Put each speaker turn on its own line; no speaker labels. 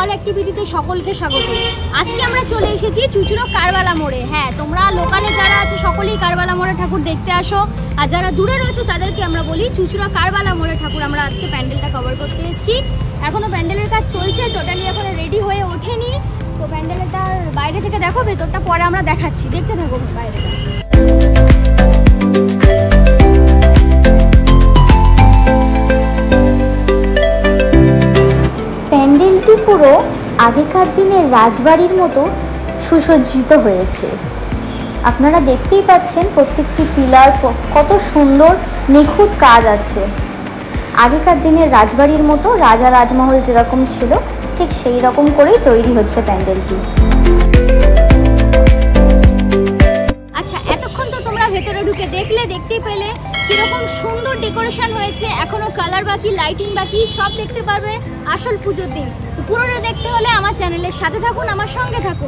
All অ্যাক্টিভিটিতে সকলকে স্বাগত। আজকে আমরা চলে এসেছি চুচুড়ো কারবালা মোড়ে। হ্যাঁ, তোমরা লোকালে যারা আছো সকলেই কারবালা মোড়ে ঠাকুর দেখতে আসো, আর যারা দূরে রয়েছো তাদেরকে আমরা বলি চুচুড়ো কারবালা মোড়ে ঠাকুর আমরা আজকে প্যান্ডেলটা কভার করতে এসেছি। এখনো প্যান্ডেলের কাজ চলছে, টোটালি এখনো রেডি হয়ে ওঠেনি। তো প্যান্ডেলটার বাইরে থেকে দেখো, ভেতরটা পরে আমরা দেখাচ্ছি, দেখতে থাকো বাইরেটা। প্যান্ডেলটি পুরো আগেকার দিনের রাজবাড়ির মতো সুসজ্জিত হয়েছে। আপনারা দেখতেই পাচ্ছেন প্রত্যেকটি পিলার কত সুন্দর নিখুঁত কাজ আছে। আগেকার দিনের রাজবাড়ির মতো রাজা রাজমহল যেরকম ছিল ঠিক সেই রকম করেই তৈরি হচ্ছে প্যান্ডেলটি। আচ্ছা, এতক্ষণ তো তোমরা ভেতরে ঢুকে দেখতেই পেলে কিরকম সুন্দর ডেকোরেশন হয়েছে। এখনো কালার বাকি, লাইটিং বাকি, সব দেখতে পারবে আসল পুজোর দিন। তো পুরোটা দেখতে হলে আমার চ্যানেলের সাথে থাকুন, আমার সঙ্গে থাকুন।